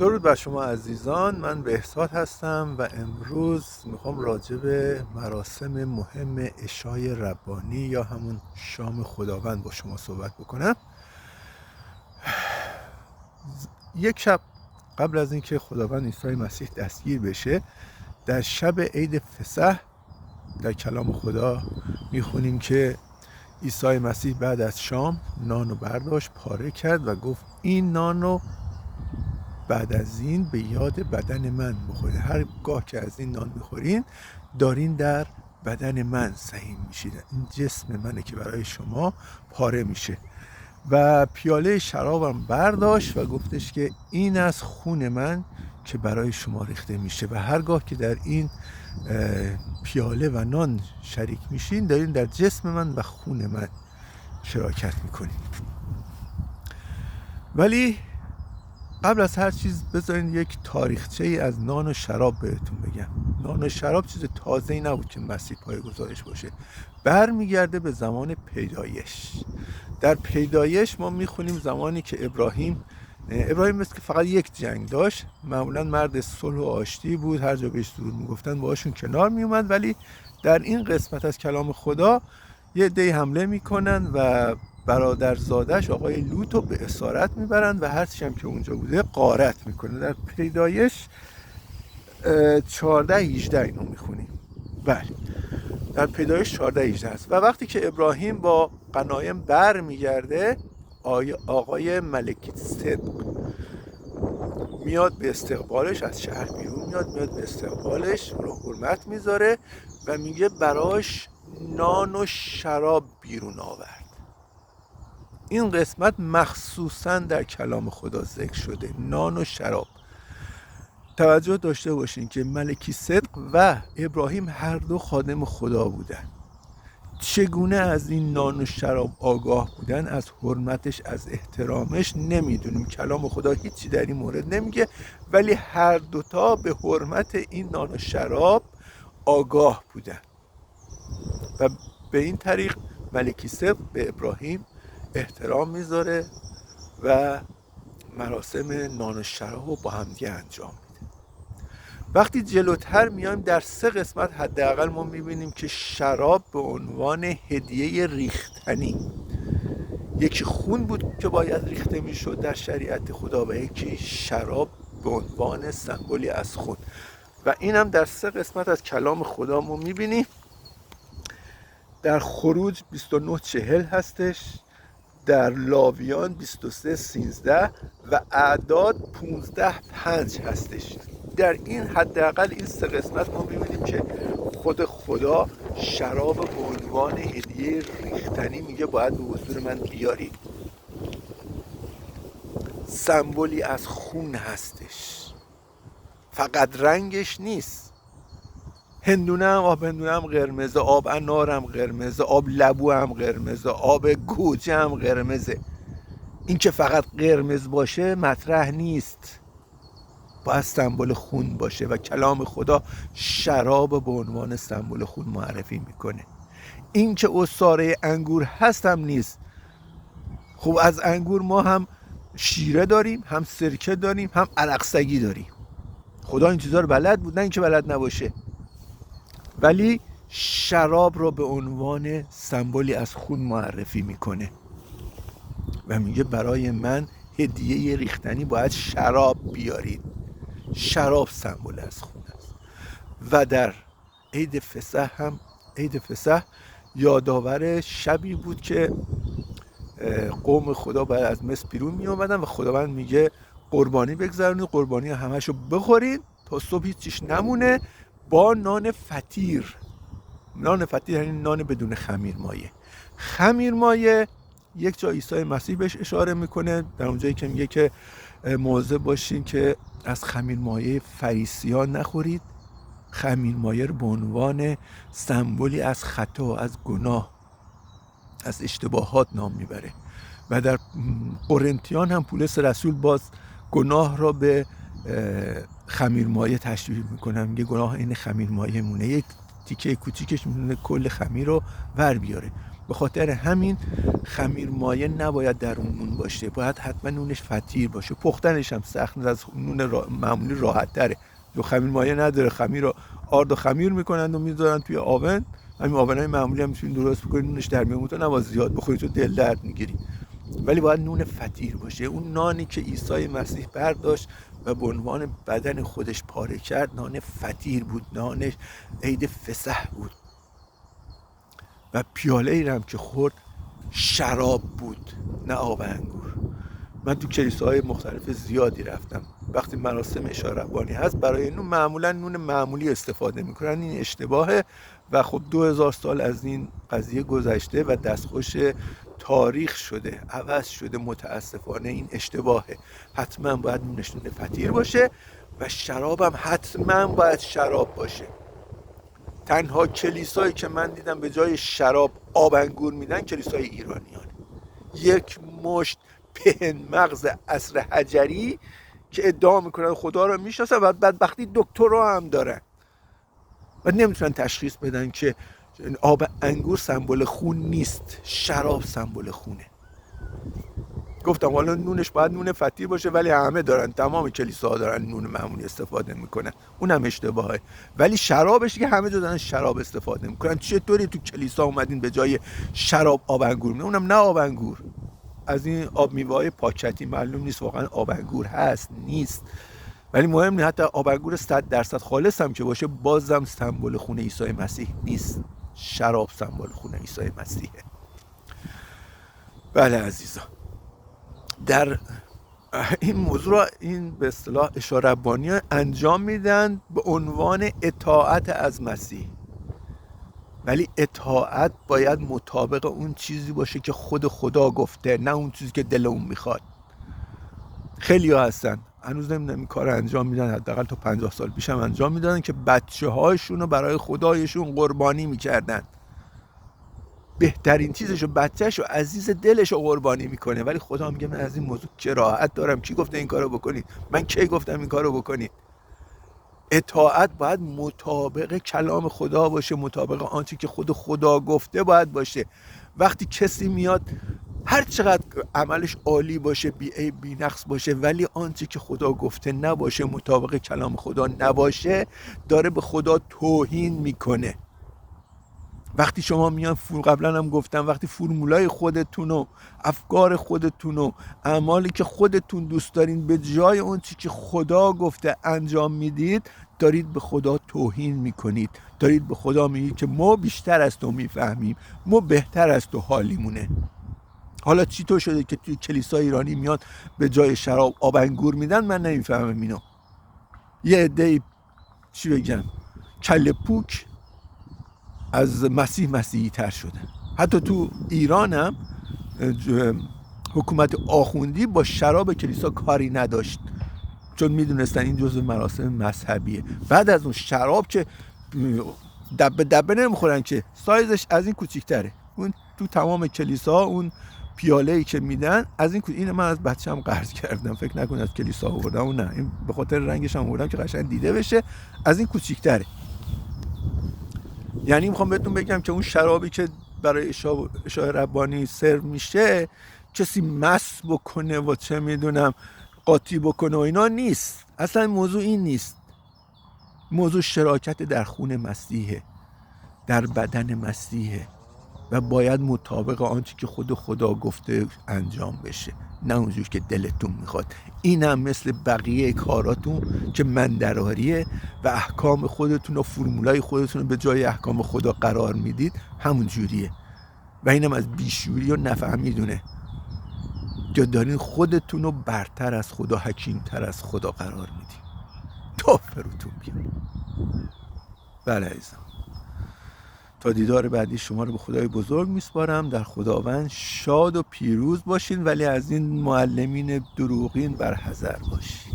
درود بر شما عزیزان، من بهزاد هستم و امروز میخوام راجع به مراسم مهم عشای ربانی یا همون شام خداوند با شما صحبت بکنم. یک شب قبل از اینکه خداوند عیسی مسیح دستگیر بشه، در شب عید فسح در کلام خدا میخونیم که عیسی مسیح بعد از شام نانو برداشت، پاره کرد و گفت این نانو بعد از این به یاد بدن من بخورید. هر گاه که از این نان بخورین دارین در بدن من سهیم میشید. این جسم منه که برای شما پاره میشه. و پیاله شرابم برداشت و گفتش که این از خون من که برای شما ریخته میشه و هرگاه که در این پیاله و نان شریک میشین دارین در جسم من و خون من شراکت میکنین. ولی قبل از هر چیز بذارین یک تاریخچه ای از نان و شراب بهتون بگم. نان و شراب چیز تازه‌ای نبود که مسیح پایه‌گذارش باشه. برمیگرده به زمان پیدایش. در پیدایش ما میخونیم زمانی که ابراهیم مثل که فقط یک جنگ داشت، معمولا مرد صلح و آشتی بود، هر جا بهش درود میگفتن باهاشون کنار میومد. ولی در این قسمت از کلام خدا یه عده حمله میکنن و برادرزادش آقای لوط رو به اسارت میبرن و هرچی هم که اونجا بوده غارت میکنه. در پیدایش 14-18 اینو میخونیم. بله، در پیدایش 14-18 است. و وقتی که ابراهیم با غنایم بر میگرده، آقای ملکی صدق میاد به استقبالش، از شهر بیرون میاد به استقبالش، رو حرمت میذاره و میگه براش نان و شراب بیرون آورد. این قسمت مخصوصا در کلام خدا ذکر شده، نان و شراب. توجه داشته باشین که ملکی صدق و ابراهیم هر دو خادم خدا بودن. چگونه از این نان و شراب آگاه بودن، از حرمتش، از احترامش نمیدونیم. کلام خدا هیچی در این مورد نمیگه، ولی هر دوتا به حرمت این نان و شراب آگاه بودن و به این طریق ملکی صدق به ابراهیم احترام میذاره و مراسم نان و شراب رو با هم دیگه انجام میده. وقتی جلوتر میایم در 3 قسمت حداقل ما میبینیم که شراب به عنوان هدیه ریختنی، یکی خون بود که باید ریخته میشد در شریعت خدا و یکی شراب به عنوان سمبولی از خون. و این هم در 3 قسمت از کلام خدا ما میبینیم. در خروج 29-40 هستش، در لاویان 23-13 و اعداد 15-5 هستش. در این حداقل این 3 قسمت ما می‌بینیم که خود خدا شراب به عنوان هدیه ریختنی میگه باید به حضور من بیارید. سمبولی از خون هستش، فقط رنگش نیست. هندونه هم، آب هندونه هم قرمزه، آب انار هم قرمزه، آب لبو هم قرمزه، آب گوجه هم قرمزه. این که فقط قرمز باشه مطرح نیست، باید سمبل خون باشه و کلام خدا شراب به عنوان سمبل خون معرفی میکنه. این که عصاره انگور هست هم نیست. خب از انگور ما هم شیره داریم، هم سرکه داریم، هم عرقسگی داریم. خدا این چیزا رو بلد بود، نه اینکه بلد نباشه. ولی شراب رو به عنوان سمبولی از خون معرفی میکنه و میگه برای من هدیه ریختنی باید شراب بیارید. شراب سمبول از خون است. و در عید فسح یادآور شبی بود که قوم خدا باید از مصر بیرون می اومدن و خداوند میگه قربانی بگذارونید، قربانی همشو بخورید تا صبح هیچیش نمونه، با نان فطیر. نان فطیر یعنی نان بدون خمیر مایه. خمیر مایه یک جا عیسی مسیح بهش اشاره میکنه، در اونجایی که میگه که مواظب باشین که از خمیر مایه فریسیان نخورید. خمیر مایه رو به عنوان سمبولی از خطا، از گناه، از اشتباهات نام میبره. و در قرنتیان هم پولس رسول باز گناه را به خمیر مایه تشبیه میکنه، میگه گناه این خمیر مایه مونه، یک تیکه کوچیکش میتونه کل خمیر رو ور بیاره. به خاطر همین خمیر مایه نباید در اون نون باشه، باید حتما نونش فطیر باشه. پختنش هم سخت، از نون معمولی راحت تره. جو خمیر مایه نداره، خمیر رو آرد و خمیر میکنن و میذارن توی آون. همین آونای معمولی هم میتونید درست بکنید، نونش در میاد. تو نباید زیاد بخورید تو دل درد میگیری، ولی باید نون فطیر باشه. اون نانی که عیسی مسیح برداشت و به عنوان بدن خودش پاره کرد، نان فطیر بود، نان عید فسح بود. و پیاله ای هم که خورد شراب بود، نه آب انگور. من تو کلیساهای مختلف زیادی رفتم، وقتی مراسم عشای ربانی هست برای نون معمولا نون معمولی استفاده میکنن. این اشتباهه و خب 2000 سال از این قضیه گذشته و دستخوش تاریخ شده، عوض شده. متاسفانه این اشتباهه. حتما باید نونش نون فطیر باشه و شرابم حتما باید شراب باشه. تنها کلیسایی که من دیدم به جای شراب آب انگور میدن کلیسای ایرانیان. یک مشت پهن مغز عصر حجری که ادعا میکنن خدا رو میشناسن و بدبختی دکترا هم دارن و نمیتونن تشخیص بدن که آب انگور سمبل خون نیست، شراب سمبل خونه. گفتم حالا نونش باید نون فطیر باشه، ولی همه دارن، تمام کلیساها دارن نون معمولی استفاده میکنن، اونم اشتباهه. ولی شرابش که همه جا دارن شراب استفاده میکنن. چطوری تو کلیسا اومدین به جای شراب آب انگور میدن؟ اونم نه آب انگور، از این آب میوه‌های پاکتی، معلوم نیست واقعا آب انگور هست نیست، ولی مهم نیست. حتی آب انگور 100% خالص هم که باشه بازم سمبل خون عیسی مسیح نیست. شراب سمبل خون عیسی مسیحه. بله عزیزان، در این موضوع را این به اصطلاح عشای ربانی انجام میدن به عنوان اطاعت از مسیح، ولی اطاعت باید مطابق اون چیزی باشه که خود خدا گفته، نه اون چیزی که دل اون میخواد. خیلی ها هستن هنوز نمیدونم این کار انجام میدن، حداقل تا 50 سال پیش هم انجام میدادن که بچه هاشون رو برای خدایشون قربانی میکردن. بهترین چیزشو بچه‌شو عزیز دلشو قربانی میکنه، ولی خدا میگه من از این موضوع کراهت دارم. کی گفته این کارو بکنید؟ من کی گفتم این کارو بکنید؟ اطاعت باید مطابق کلام خدا باشه، مطابق آنچه که خود خدا گفته باید باشه. وقتی کسی میاد هر چقدر عملش عالی باشه، بی عیب بی نقص باشه، ولی آنچه که خدا گفته نباشه، مطابق کلام خدا نباشه، داره به خدا توهین میکنه. وقتی شما میان قبلا هم گفتم، وقتی فرمولای خودتون و افکار خودتون و اعمالی که خودتون دوست دارین به جای اون چیزی که خدا گفته انجام میدید، دارید به خدا توهین میکنید. دارید به خدا میگید که ما بیشتر از تو میفهمیم، ما بهتر از تو حالیمونه. حالا چی تو شده که توی کلیسای ایرانی میاد به جای شراب آب انگور میدن؟ من نمیفهمم اینو. یه عده‌ای چی بگم، کله پوک از مسیحی تر شده. حتی تو ایران هم حکومت آخوندی با شراب کلیسا کاری نداشت، چون میدونستن این جزء مراسم مذهبیه. بعد از اون شراب که دبه نمیخورن که سایزش از این کوچیک‌تره، اون تو تمام کلیسا اون پیاله‌ای که میدن از این این من از بچه‌م قرض کردم، فکر نکن از کلیسا آوردم، اون نه، این به خاطر رنگش هم آوردم که قشنگ دیده بشه، از این کوچیک‌تره. یعنی میخوام بهتون بگم که اون شرابی که برای عشای ربانی سرو میشه کسی مست بکنه و چه میدونم قاطی بکنه و اینا نیست. اصلا موضوع این نیست. موضوع شراکت در خون مسیحه، در بدن مسیحه و باید مطابق آنچه که خود خدا گفته انجام بشه، نه اونجور که دلتون میخواد. این هم مثل بقیه کاراتون که مندراریه و احکام خودتون و فرمولای خودتون رو به جای احکام خدا قرار میدید، همون جوریه. و اینم از بیشوری و نفهمیدونه که دارین خودتون رو برتر از خدا، حکیمتر از خدا قرار میدید. توفروتون بیاد. بله عزیزم، تا دیدار بعدی شما رو به خدای بزرگ میسپارم. در خداوند شاد و پیروز باشین، ولی از این معلمین دروغین برحذر باشین.